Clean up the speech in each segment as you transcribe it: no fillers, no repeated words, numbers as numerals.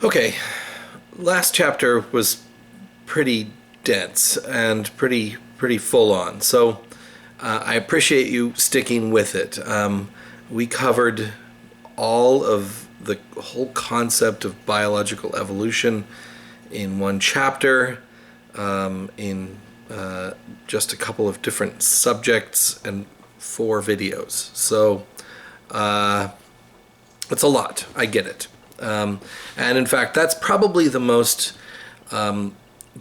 Okay, last chapter was pretty dense and pretty full on. So I appreciate you sticking with it. We covered all of the whole concept of biological evolution in one chapter, in just a couple of different subjects and 4 videos. So it's a lot. I get it. And in fact, that's probably the most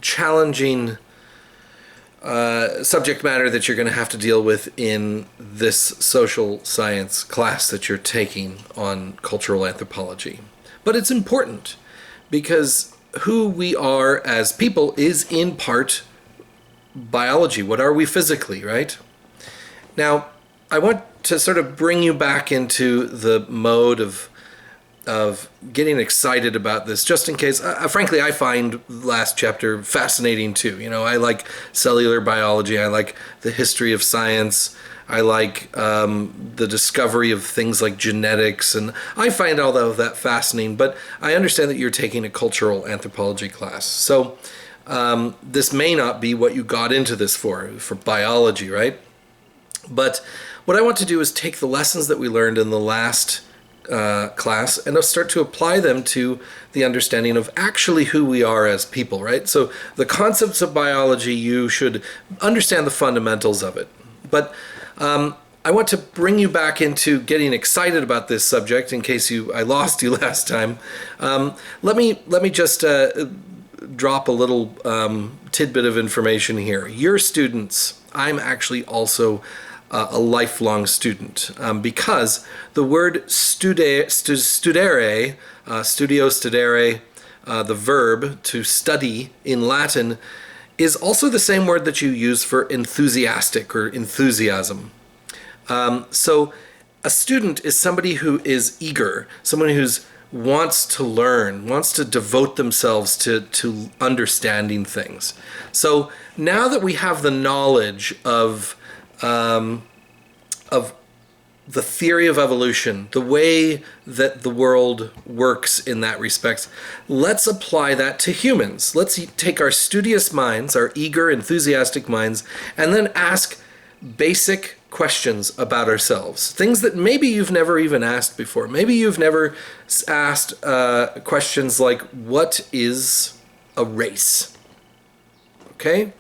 challenging subject matter that you're going to have to deal with in this social science class that you're taking on cultural anthropology. But it's important because who we are as people is in part biology. What are we physically, right? Now, I want to sort of bring you back into the mode of getting excited about this, just in case. Frankly, I find last chapter fascinating too. You know, I like cellular biology. I like the history of science. I like the discovery of things like genetics, and I find all of that fascinating. But I understand that you're taking a cultural anthropology class, so this may not be what you got into this for biology, right? But what I want to do is take the lessons that we learned in the last class and I'll start to apply them to the understanding of actually who we are as people, right? So the concepts of biology, you should understand the fundamentals of it. But I want to bring you back into getting excited about this subject in case I lost you last time. Let me just drop a little tidbit of information here. Your students, I'm actually also a lifelong student, because the word studere, studio studere, the verb to study in Latin, is also the same word that you use for enthusiastic or enthusiasm. So a student is somebody who is eager, someone who's wants to learn, wants to devote themselves to understanding things. So now that we have the knowledge of the theory of evolution, the way that the world works in that respect, let's apply that to humans. Let's take our studious minds, our eager, enthusiastic minds, and then ask basic questions about ourselves. Things that maybe you've never even asked before. Maybe you've never asked questions like, what is a race? Okay?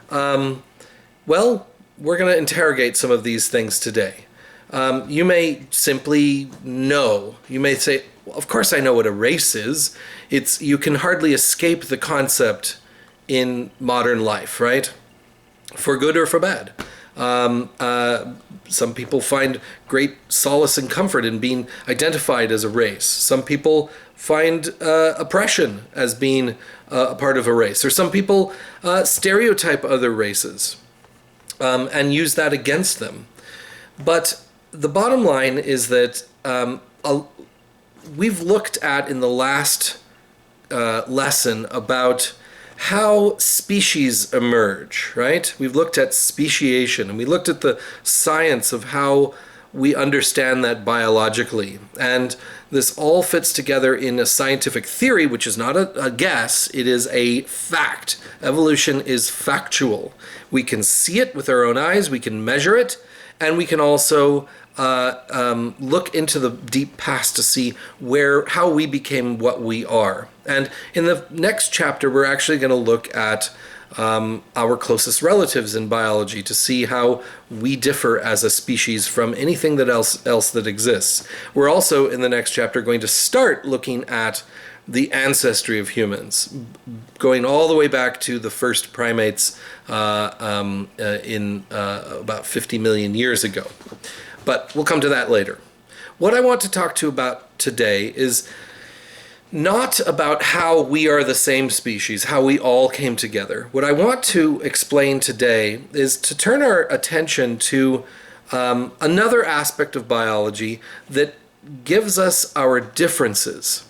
Well, we're going to interrogate some of these things today. You may simply know. You may say, well, of course I know what a race is. You can hardly escape the concept in modern life, right? For good or for bad. Some people find great solace and comfort in being identified as a race. Some people find oppression as being a part of a race. Or some people stereotype other races and use that against them. But the bottom line is that we've looked at in the last lesson about how species emerge, right? We've looked at speciation, and we looked at the science of how we understand that biologically. And this all fits together in a scientific theory, which is not a guess, it is a fact. Evolution is factual. We can see it with our own eyes, we can measure it, and we can also look into the deep past to see how we became what we are. And in the next chapter, we're actually going to look at our closest relatives in biology to see how we differ as a species from anything else that exists. We're also, in the next chapter, going to start looking at the ancestry of humans, going all the way back to the first primates in about 50 million years ago. But we'll come to that later. What I want to talk to you about today is not about how we are the same species, how we all came together. What I want to explain today is to turn our attention to another aspect of biology that gives us our differences.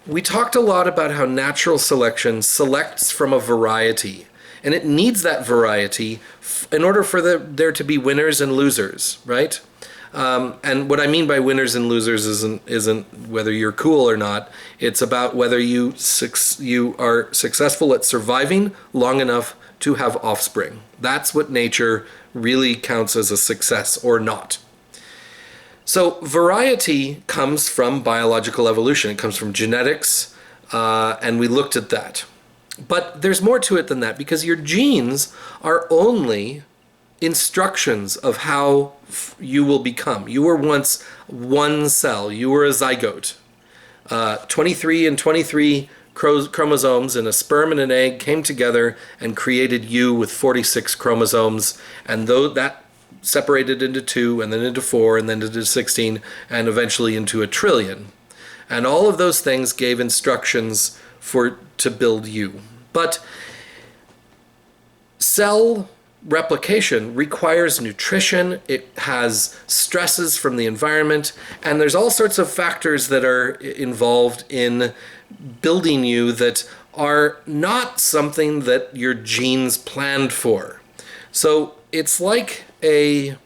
We talked a lot about how natural selection selects from a variety, and it needs that variety in order for there to be winners and losers, right? And what I mean by winners and losers isn't whether you're cool or not. It's about whether you are successful at surviving long enough to have offspring. That's what nature really counts as a success or not. So variety comes from biological evolution. It comes from genetics, and we looked at that. But there's more to it than that, because your genes are only instructions of how you will become. You were once one cell. You were a zygote. 23 and 23 chromosomes in a sperm and an egg came together and created you with 46 chromosomes, and though that separated into 2 and then into 4 and then into 16 and eventually into a trillion. And all of those things gave instructions to build you. But cell replication requires nutrition, it has stresses from the environment, and there's all sorts of factors that are involved in building you that are not something that your genes planned for. So it's like a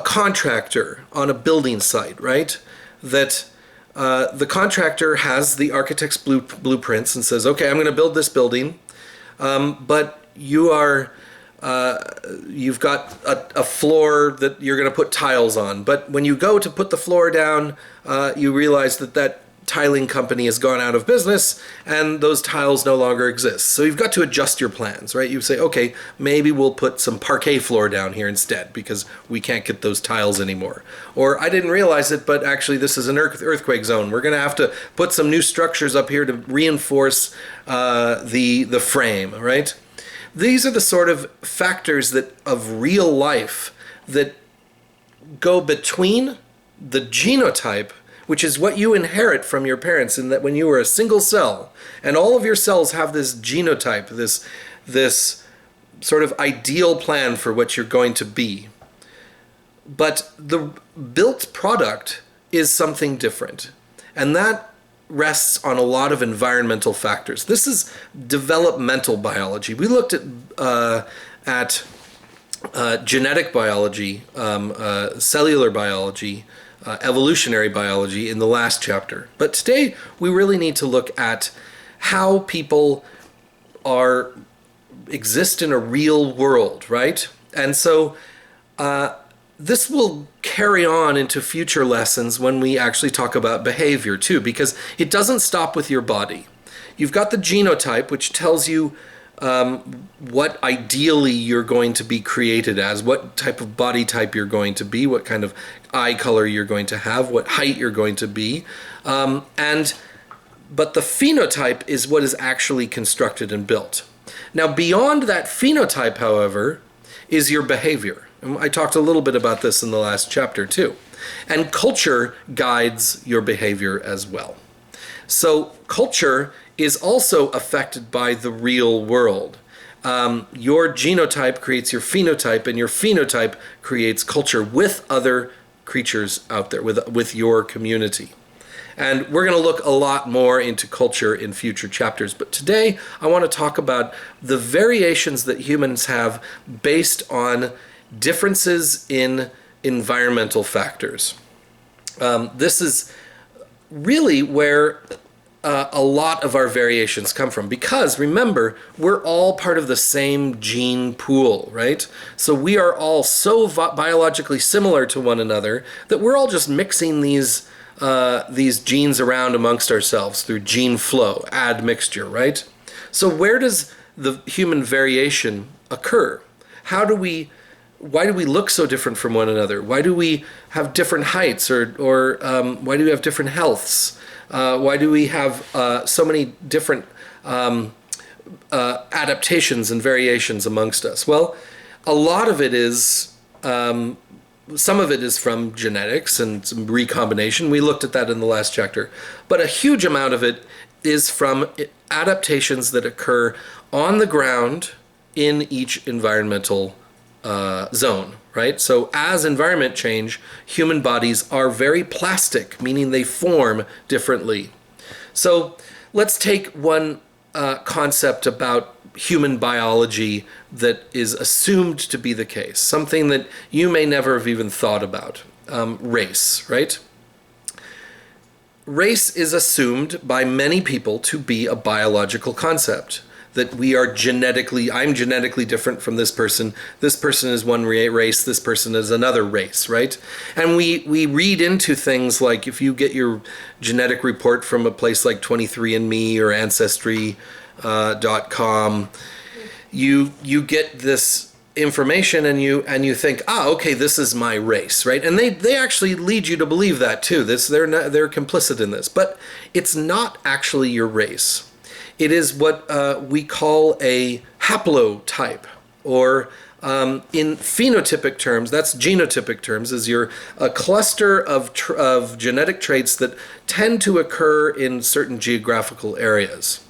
contractor on a building site, right? That the contractor has the architect's blueprints and says, okay, I'm going to build this building, but you've got a floor that you're going to put tiles on. But when you go to put the floor down, you realize that tiling company has gone out of business and those tiles no longer exist. So you've got to adjust your plans, right? You say, okay, maybe we'll put some parquet floor down here instead because we can't get those tiles anymore. Or I didn't realize it, but actually this is an earthquake zone. We're going to have to put some new structures up here to reinforce the frame, right? These are the sort of factors of real life that go between the genotype, which is what you inherit from your parents, in that when you were a single cell, and all of your cells have this genotype, this sort of ideal plan for what you're going to be. But the built product is something different, and that rests on a lot of environmental factors. This is developmental biology. We looked at genetic biology, cellular biology, evolutionary biology in the last chapter. But today we really need to look at how people exist in a real world, right? And so this will carry on into future lessons when we actually talk about behavior too, because it doesn't stop with your body. You've got the genotype, which tells you what ideally you're going to be created as, what type of body type you're going to be, what kind of eye color you're going to have, what height you're going to be. But the phenotype is what is actually constructed and built. Now, beyond that phenotype, however, is your behavior. And I talked a little bit about this in the last chapter too. And culture guides your behavior as well. So culture is also affected by the real world. Your genotype creates your phenotype, and your phenotype creates culture with other creatures out there, with your community. And we're going to look a lot more into culture in future chapters. But today, I want to talk about the variations that humans have based on differences in environmental factors. This is really where a lot of our variations come from, because remember, we're all part of the same gene pool, right? So we are all so biologically similar to one another that we're all just mixing these genes around amongst ourselves through gene flow, admixture, right? So where does the human variation occur? Why do we look so different from one another? Why do we have different heights, or why do we have different healths? Why do we have so many different adaptations and variations amongst us? Well, a lot of it is, some of it is from genetics and some recombination. We looked at that in the last chapter. But a huge amount of it is from adaptations that occur on the ground in each environmental zone, right? So as environment change, human bodies are very plastic, meaning they form differently. So let's take one concept about human biology that is assumed to be the case, something that you may never have even thought about. Race, right? Race is assumed by many people to be a biological concept. That we are I'm genetically different from this person is one race, this person is another race, right? And we read into things like, if you get your genetic report from a place like 23andMe or Ancestry.com, you get this information and you think, okay, this is my race, right? And they actually lead you to believe that too. They're complicit in this, but it's not actually your race. It is what we call a haplotype, or in phenotypic terms, that's genotypic terms, is a cluster of genetic traits that tend to occur in certain geographical areas.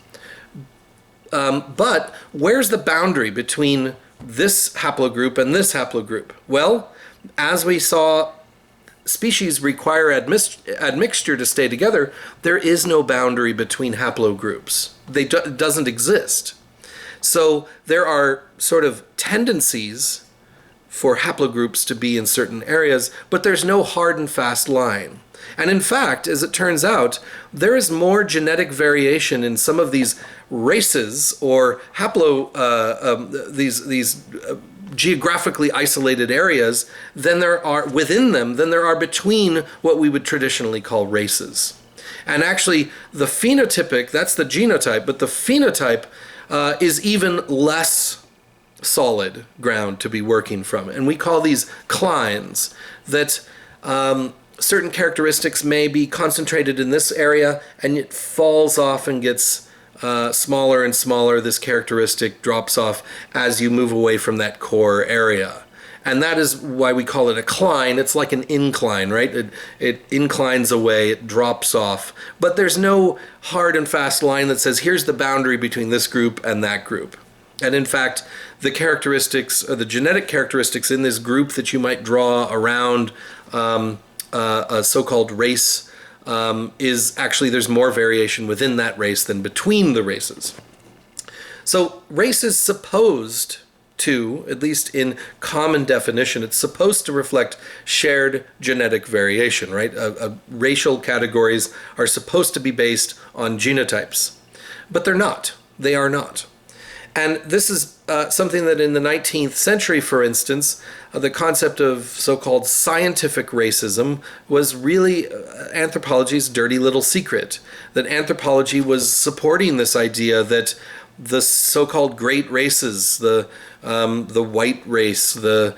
But where's the boundary between this haplogroup and this haplogroup? Well, as we saw, species require admixture to stay together. There is no boundary between haplogroups. It doesn't exist. So there are sort of tendencies for haplogroups to be in certain areas, but there's no hard and fast line. And in fact, as it turns out, there is more genetic variation in some of these races or these geographically isolated areas than there are within them than there are between what we would traditionally call races. And actually, the phenotypic, that's the genotype, but the phenotype is even less solid ground to be working from. And we call these clines, that certain characteristics may be concentrated in this area and it falls off and gets smaller and smaller. This characteristic drops off as you move away from that core area. And that is why we call it a cline. It's like an incline, right? It inclines away, it drops off. But there's no hard and fast line that says, here's the boundary between this group and that group. And in fact, the characteristics, or the genetic characteristics in this group that you might draw around a so-called race is actually, there's more variation within that race than between the races. So race is supposed to, at least in common definition, it's supposed to reflect shared genetic variation, right? Racial categories are supposed to be based on genotypes, but they're not. They are not. And this is something that in the 19th century, for instance, the concept of so-called scientific racism was really anthropology's dirty little secret. That anthropology was supporting this idea that the so-called great races, the white race, the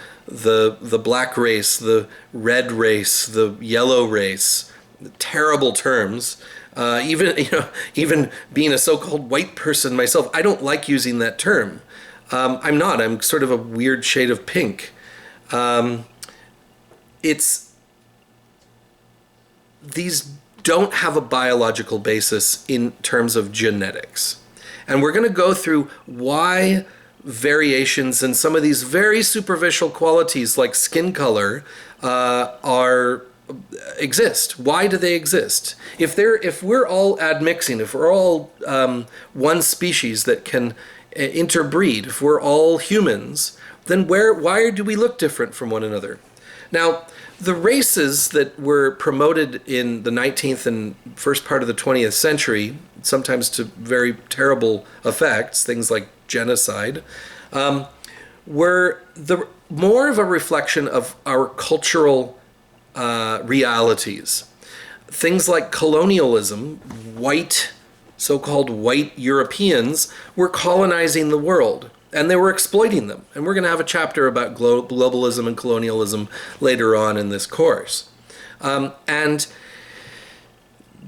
black race, the red race, the yellow race, terrible terms. Even being a so-called white person myself, I don't like using that term. I'm sort of a weird shade of pink. These don't have a biological basis in terms of genetics. And we're going to go through why variations in some of these very superficial qualities like skin color exist. Why do they exist? If we're all admixing, if we're all one species that can interbreed, if we're all humans, then why do we look different from one another? Now, the races that were promoted in the 19th and first part of the 20th century, sometimes to very terrible effects, things like genocide, were more of a reflection of our cultural realities. Things like colonialism, so-called white Europeans were colonizing the world, and they were exploiting them. And we're going to have a chapter about globalism and colonialism later on in this course. And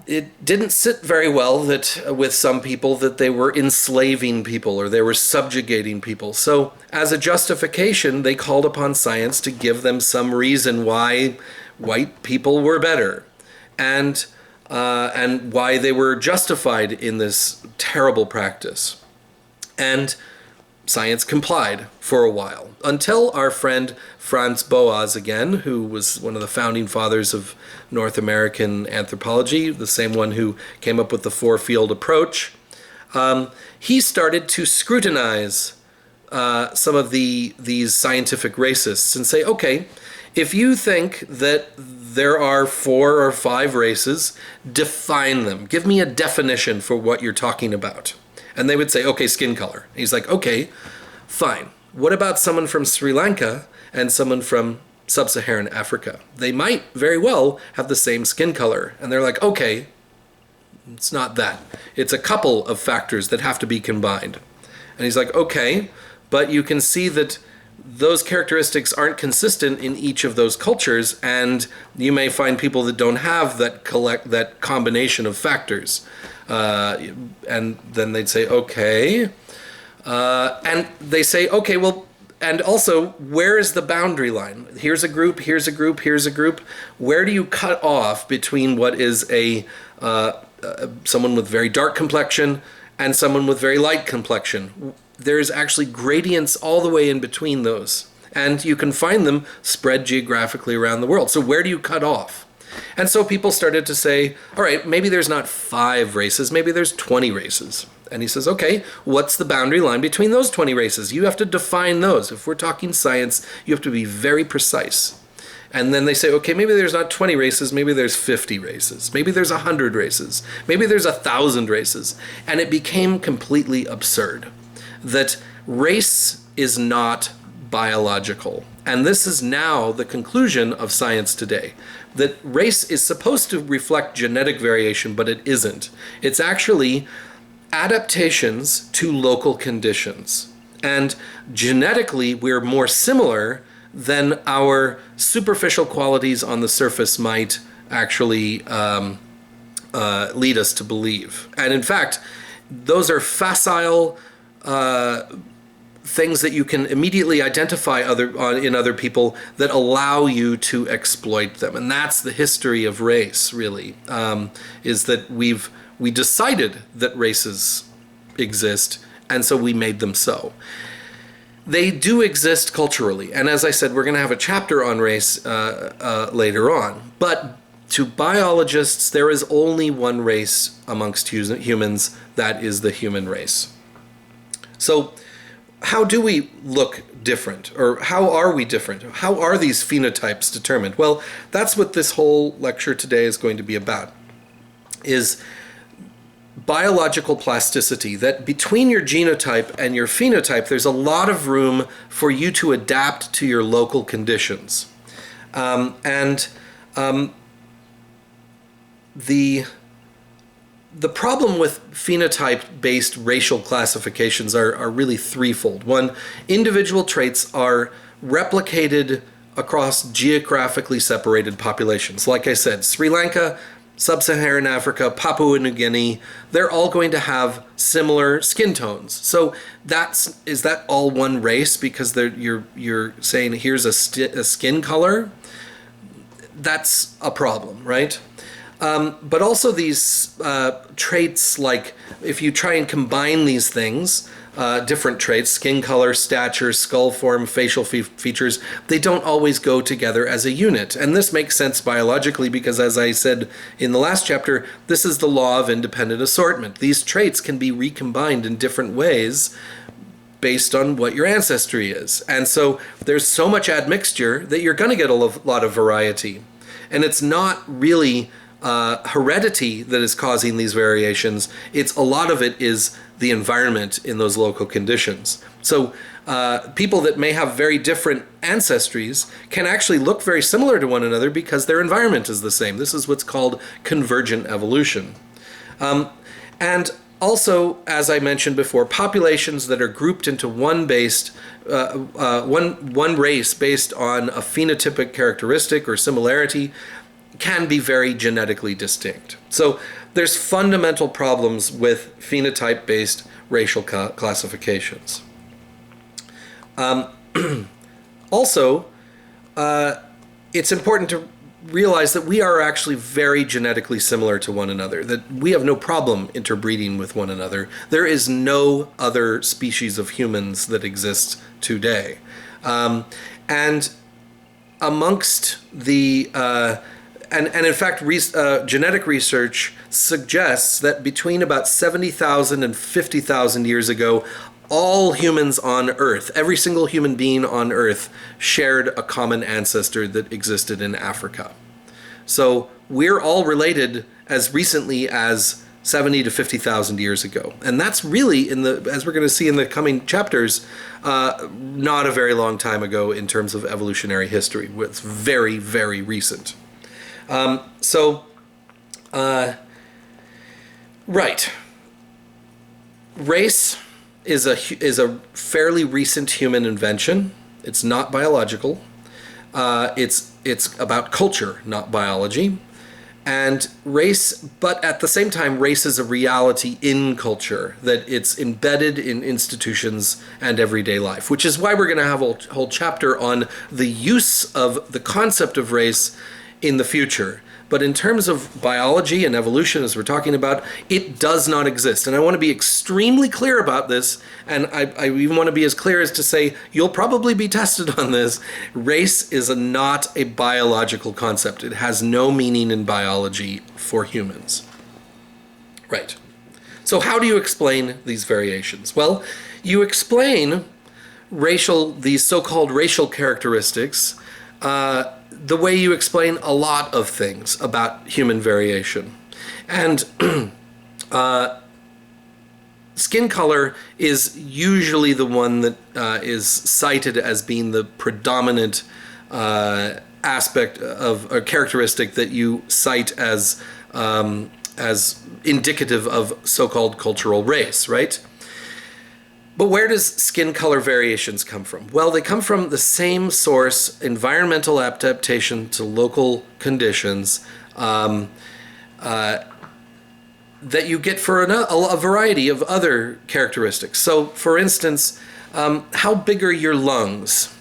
it didn't sit very well with some people that they were enslaving people or they were subjugating people. So as a justification, they called upon science to give them some reason why white people were better, and why they were justified in this terrible practice. And science complied for a while, until our friend Franz Boas again, who was one of the founding fathers of North American anthropology, the same one who came up with the four-field approach, he started to scrutinize some of these scientific racists and say, okay, if you think that there are 4 or 5 races, define them. Give me a definition for what you're talking about. And they would say, okay, skin color. And he's like, okay, fine. What about someone from Sri Lanka and someone from sub-Saharan Africa? They might very well have the same skin color. And they're like, okay, it's not that. It's a couple of factors that have to be combined. And he's like, okay, but you can see that those characteristics aren't consistent in each of those cultures, and you may find people that don't have that combination of factors. And then they'd say, okay. And they say, okay, well, and also, where is the boundary line? Here's a group, here's a group, here's a group. Where do you cut off between what is someone with very dark complexion and someone with very light complexion? There's actually gradients all the way in between those. And you can find them spread geographically around the world. So where do you cut off? And so people started to say, all right, maybe there's not 5 races, maybe there's 20 races. And he says, okay, what's the boundary line between those 20 races? You have to define those. If we're talking science, you have to be very precise. And then they say, okay, maybe there's not 20 races, maybe there's 50 races, maybe there's 100 races, maybe there's 1,000 races. And it became completely absurd that race is not biological. And this is now the conclusion of science today, that race is supposed to reflect genetic variation, but it isn't. It's actually adaptations to local conditions. And genetically, we're more similar than our superficial qualities on the surface might actually lead us to believe. And in fact, those are facile things that you can immediately identify in other people that allow you to exploit them. And that's the history of race, really, is that we decided that races exist, and so we made them so. They do exist culturally, and as I said, we're going to have a chapter on race later on. But to biologists, there is only one race amongst humans, that is the human race. So how do we look different? Or how are we different? How are these phenotypes determined? Well, that's what this whole lecture today is going to be about, is biological plasticity, that between your genotype and your phenotype, there's a lot of room for you to adapt to your local conditions. The problem with phenotype-based racial classifications are really threefold. One, individual traits are replicated across geographically separated populations. Like I said, Sri Lanka, Sub-Saharan Africa, Papua New Guinea, they're all going to have similar skin tones. So is that all one race because you're saying here's a skin color? That's a problem, right? But also these traits, like if you try and combine these things, different traits, skin color, stature, skull form, facial features, they don't always go together as a unit. And this makes sense biologically because, as I said in the last chapter, this is the law of independent assortment. These traits can be recombined in different ways based on what your ancestry is. And so there's so much admixture that you're going to get a lot of variety. And it's not really heredity that is causing these variations. A lot of it is the environment in those local conditions. So people that may have very different ancestries can actually look very similar to one another because their environment is the same. This is what's called convergent evolution. And also, as I mentioned before, populations that are grouped into one race based on a phenotypic characteristic or similarity can be very genetically distinct. So there's fundamental problems with phenotype-based racial classifications. Also, it's important to realize that we are actually very genetically similar to one another, that we have no problem interbreeding with one another. There is no other species of humans that exists today. And amongst the and in fact, genetic research suggests that between about 70,000 and 50,000 years ago, all humans on Earth, every single human being on Earth, shared a common ancestor that existed in Africa. So we're all related as recently as 70 to 50,000 years ago. And that's really, as we're going to see in the coming chapters, not a very long time ago in terms of evolutionary history. It's very, very recent. Right. Race is a fairly recent human invention. It's not biological. It's about culture, not biology. And race, but at the same time, race is a reality in culture, that it's embedded in institutions and everyday life, which is why we're going to have a whole chapter on the use of the concept of race in the future. But in terms of biology and evolution, as we're talking about, it does not exist. And I want to be extremely clear about this, and I even want to be as clear as to say, you'll probably be tested on this. Race is not a biological concept. It has no meaning in biology for humans. Right. So how do you explain these variations? Well, you explain these so-called racial characteristics the way you explain a lot of things about human variation. And skin color is usually the one that is cited as being the predominant aspect of a characteristic that you cite as indicative of so-called cultural race, right? But where does skin color variations come from? Well, they come from the same source, environmental adaptation to local conditions, that you get for a variety of other characteristics. So, for instance, how big are your lungs,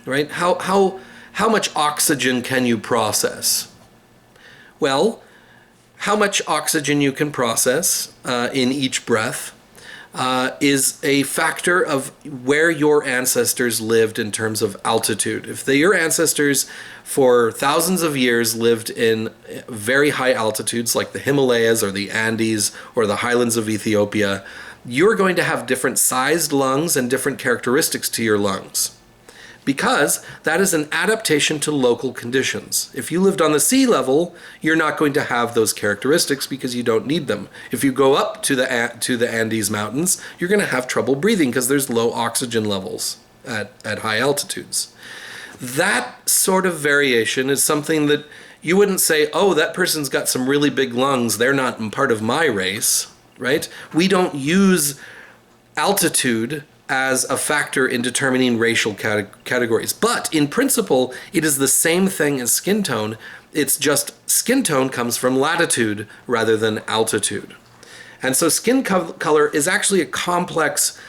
right? How much oxygen can you process? Well, how much oxygen you can process in each breath is a factor of where your ancestors lived in terms of altitude. If your ancestors for thousands of years lived in very high altitudes like the Himalayas or the Andes or the highlands of Ethiopia, you're going to have different sized lungs and different characteristics to your lungs, because that is an adaptation to local conditions. If you lived on the sea level, you're not going to have those characteristics because you don't need them. If you go up to the Andes Mountains, you're going to have trouble breathing because there's low oxygen levels at high altitudes. That sort of variation is something that you wouldn't say, oh, that person's got some really big lungs, they're not part of my race, right? We don't use altitude as a factor in determining racial categories. But in principle, it is the same thing as skin tone. It's just skin tone comes from latitude rather than altitude. And so skin color is actually a complex